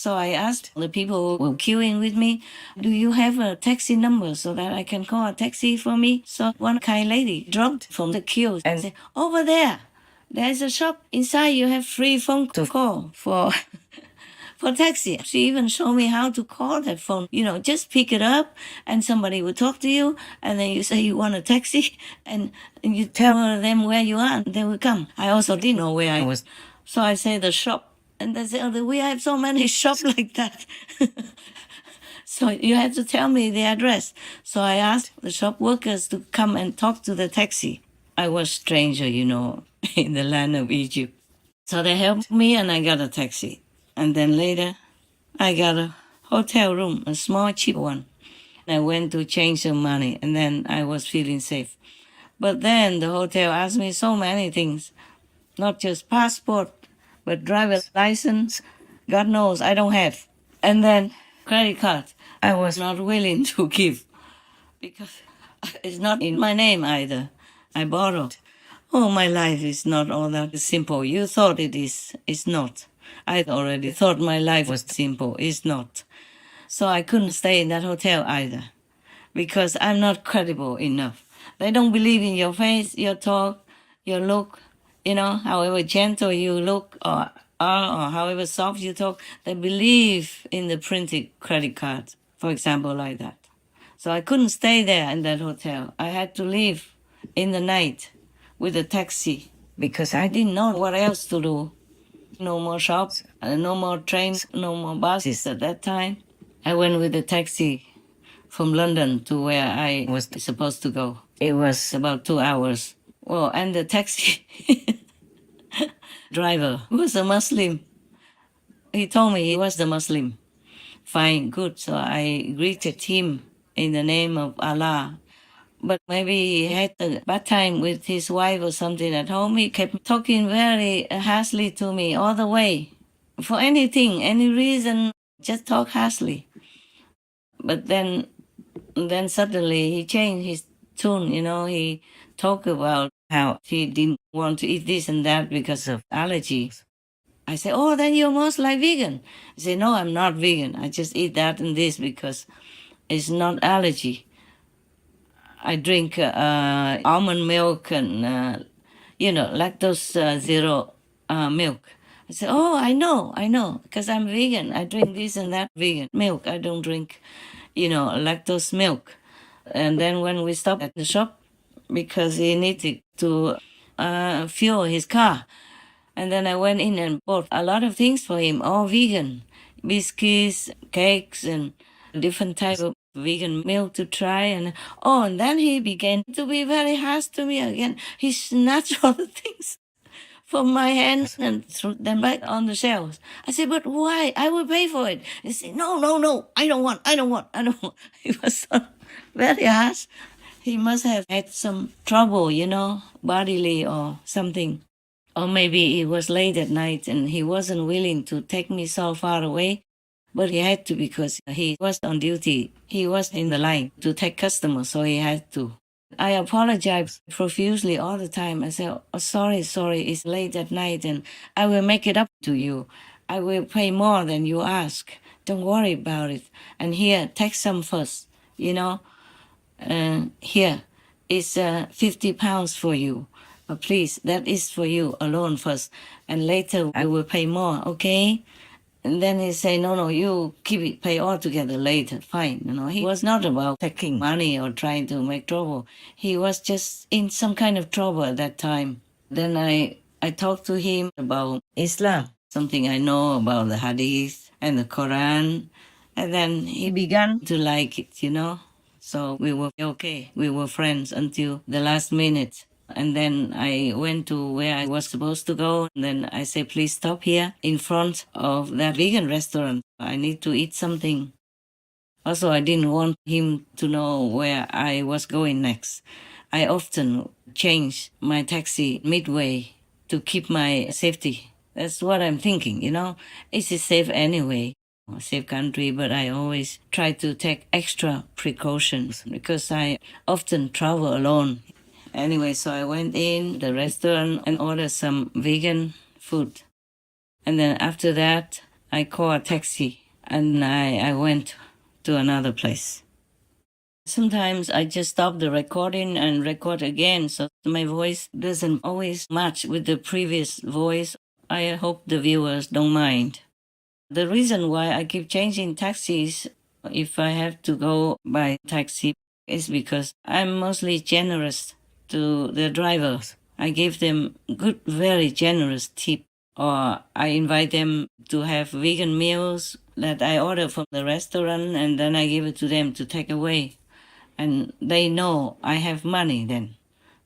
So I asked the people who were queuing with me, do you have a taxi number so that I can call a taxi for me? So one kind lady dropped from the queue and said, over there, there's a shop. Inside you have free phone to call for for taxi. She even showed me how to call that phone. Just pick it up and somebody will talk to you, and then you say you want a taxi, and you tell them where you are, and they will come. I also didn't know where I was. So I say the shop. And they say, oh, we have so many shops like that. So you have to tell me the address. So I asked the shop workers to come and talk to the taxi. I was stranger, in the land of Egypt. So they helped me and I got a taxi. And then later I got a hotel room, a small cheap one. I went to change some money and then I was feeling safe. But then the hotel asked me so many things, not just passport, but driver's license. God knows I don't have. And then credit card. I was not willing to give because it's not in my name either. I borrowed. Oh, my life is not all that simple. You thought it is. It's not. I already thought my life was simple. It's not. So I couldn't stay in that hotel either because I'm not credible enough. They don't believe in your face, your talk, your look, however gentle you look or are or however soft you talk. They believe in the printed credit card, for example, like that. So I couldn't stay there in that hotel. I had to leave in the night with a taxi because I didn't know what else to do. No more shops, no more trains, no more buses at that time. I went with a taxi from London to where I was supposed to go. It was about 2 hours. Well, and the taxi driver was a Muslim. He told me he was a Muslim. Fine, good. So I greeted him in the name of Allah. But maybe he had a bad time with his wife or something at home. He kept talking very harshly to me all the way. For anything, any reason, just talk harshly. But then suddenly he changed his tune, he talked about how he didn't want to eat this and that because of allergies. I said, oh, then you're most like vegan. He said, no, I'm not vegan. I just eat that and this because it's not allergy. I drink almond milk and, lactose zero milk. I said, oh, I know, because I'm vegan. I drink this and that vegan milk. I don't drink, lactose milk. And then when we stopped at the shop, because he needed to fuel his car, and then I went in and bought a lot of things for him, all vegan, biscuits, cakes, and different type of vegan milk to try. And then he began to be very harsh to me again. He snatched all the things from my hands and threw them back on the shelves. I said, but why? I will pay for it. He said, no, I don't want. He was so very harsh. He must have had some trouble, bodily or something. Or maybe it was late at night and he wasn't willing to take me so far away. But he had to because he was on duty. He was in the line to take customers, so he had to. I apologize profusely all the time. I say, oh, sorry, it's late at night and I will make it up to you. I will pay more than you ask. Don't worry about it. And here, take some first, here is 50 pounds for you. But please, that is for you alone first. And later I will pay more, okay? And then he say, no, you keep it, pay all together later. Fine. He was not about taking money or trying to make trouble. He was just in some kind of trouble at that time. Then I talked to him about Islam, something I know about the Hadith and the Quran. And then he began to like it. So we were okay. We were friends until the last minute. And then I went to where I was supposed to go. And then I said, please stop here in front of that vegan restaurant. I need to eat something. Also, I didn't want him to know where I was going next. I often change my taxi midway to keep my safety. That's what I'm thinking, It's safe anyway. A safe country, but I always try to take extra precautions because I often travel alone. Anyway, so I went in the restaurant and ordered some vegan food. And then after that, I called a taxi and I went to another place. Sometimes I just stop the recording and record again, so my voice doesn't always match with the previous voice. I hope the viewers don't mind. The reason why I keep changing taxis if I have to go by taxi is because I'm mostly generous to the drivers. I give them good, very generous tip, or I invite them to have vegan meals that I order from the restaurant and then I give it to them to take away. And they know I have money then.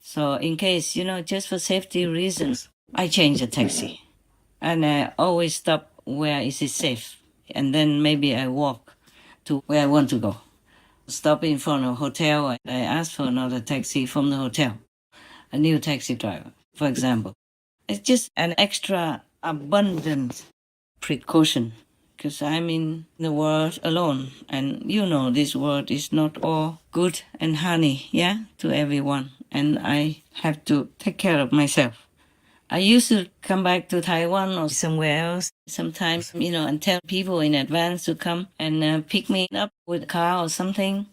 So in case, just for safety reasons, I change the taxi. And I always stop where is it safe. And then maybe I walk to where I want to go. Stop in front of a hotel. I ask for another taxi from the hotel, a new taxi driver, for example. It's just an extra abundant precaution because I'm in the world alone. And this world is not all good and honey, yeah, to everyone. And I have to take care of myself. I used to come back to Taiwan or somewhere else sometimes, and tell people in advance to come and pick me up with a car or something.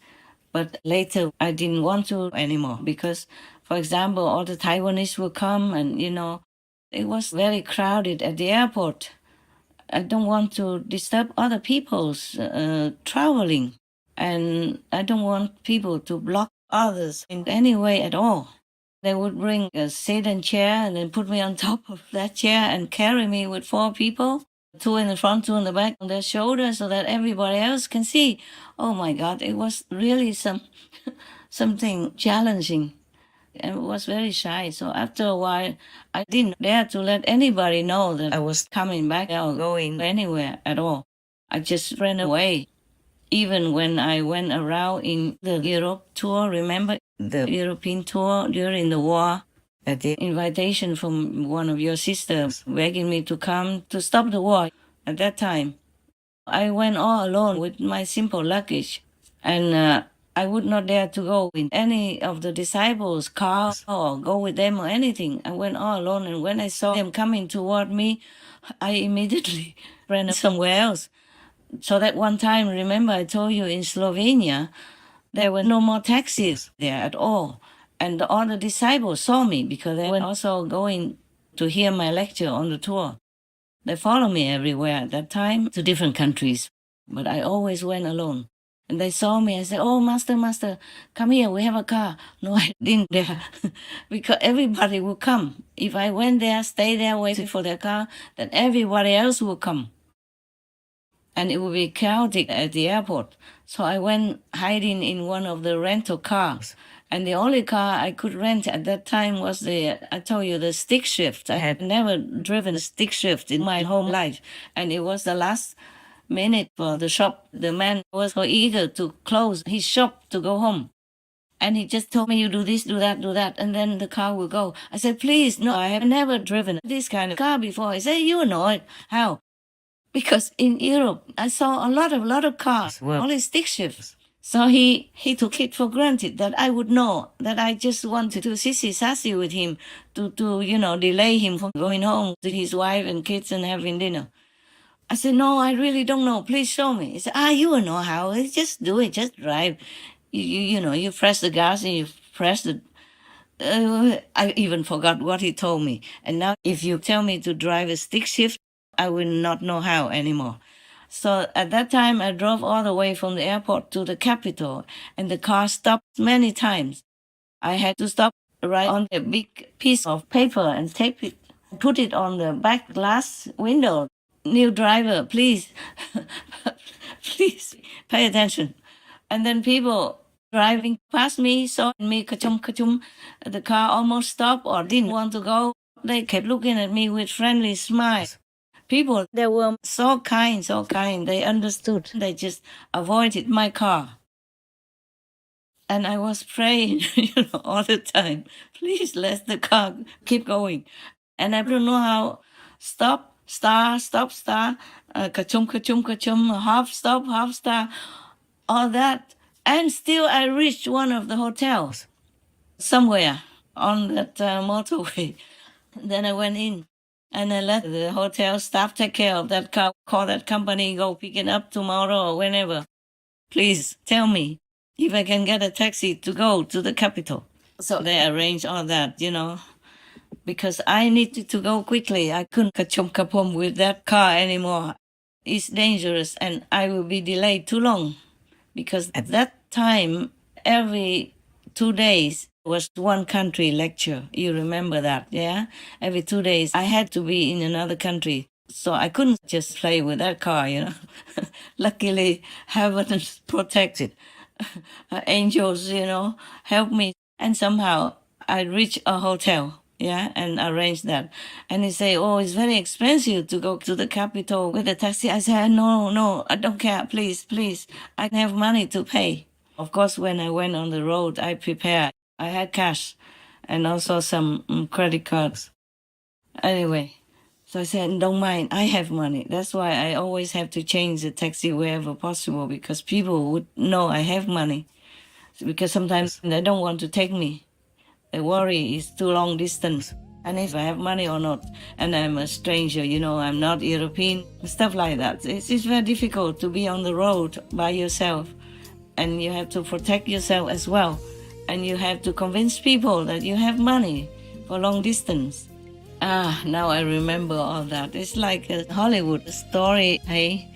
But later I didn't want to anymore because, for example, all the Taiwanese will come and, it was very crowded at the airport. I don't want to disturb other people's traveling. And I don't want people to block others in any way at all. They would bring a sedan chair and then put me on top of that chair and carry me with 4 people, 2 in the front, 2 in the back on their shoulders so that everybody else can see. Oh my God, it was really something challenging and was very shy. So after a while, I didn't dare to let anybody know that I was coming back or going anywhere at all. I just ran away. Even when I went around in the Europe tour, remember the European tour during the war? At the invitation from one of your sisters begging me to come to stop the war. At that time, I went all alone with my simple luggage, and I would not dare to go in any of the disciples' cars or go with them or anything. I went all alone, and when I saw them coming toward me, I immediately ran somewhere else. So that one time, remember I told you in Slovenia, there were no more taxis there at all. And all the disciples saw me because they were also going to hear my lecture on the tour. They followed me everywhere at that time to different countries, but I always went alone. And they saw me. I said, "Oh, master, come here. We have a car." No, I didn't dare because everybody would come. If I went there, stay there, waiting for their car, then everybody else would come. And it would be chaotic at the airport. So I went hiding in one of the rental cars. And the only car I could rent at that time was I told you, the stick shift. I had never driven a stick shift in my whole life. And it was the last minute for the shop. The man was so eager to close his shop to go home. And he just told me, "You do this, do that, and then the car will go." I said, "Please, no, I have never driven this kind of car before." He said, "You know it. How?" Because in Europe, I saw a lot of cars, only stick shifts. So he took it for granted that I would know that I just wanted to sissy sassy with him to delay him from going home to his wife and kids and having dinner. I said, "No, I really don't know. Please show me." He said, "You will know how. Just do it. Just drive. You press the gas and you press the." I even forgot what he told me. And now, if you tell me to drive a stick shift, I will not know how anymore. So at that time, I drove all the way from the airport to the capital, and the car stopped many times. I had to stop right on a big piece of paper and tape it, put it on the back glass window. "New driver, please, please pay attention." And then people driving past me saw me kachum kachum. The car almost stopped or didn't want to go. They kept looking at me with friendly smiles. People, they were so kind, so kind. They understood. They just avoided my car. And I was praying, all the time, "Please let the car keep going." And I don't know how. Stop, star, kachum, kachum, kachum, half stop, half star, all that. And still I reached one of the hotels somewhere on that motorway. Then I went in. And I let the hotel staff take care of that car, call that company, go pick it up tomorrow or whenever. Please tell me if I can get a taxi to go to the capital. So they arranged all that, because I needed to go quickly. I couldn't kachom kapom with that car anymore. It's dangerous and I will be delayed too long because at that time, every 2 days was one country lecture. You remember that, yeah? Every 2 days, I had to be in another country. So I couldn't just play with that car. Luckily, heaven protected. Angels, help me. And somehow I reached a hotel, yeah, and arranged that. And they say, oh, it's very expensive to go to the capital with a taxi. I said, no, no, I don't care. Please, please. I have money to pay. Of course, when I went on the road, I prepared. I had cash and also some credit cards. Anyway, so I said, don't mind, I have money. That's why I always have to change the taxi wherever possible because people would know I have money. Because sometimes they don't want to take me. They worry it's too long distance. And if I have money or not, and I'm a stranger, I'm not European, stuff like that. It's very difficult to be on the road by yourself. And you have to protect yourself as well. And you have to convince people that you have money for long distance. Now I remember all that. It's like a Hollywood story, hey?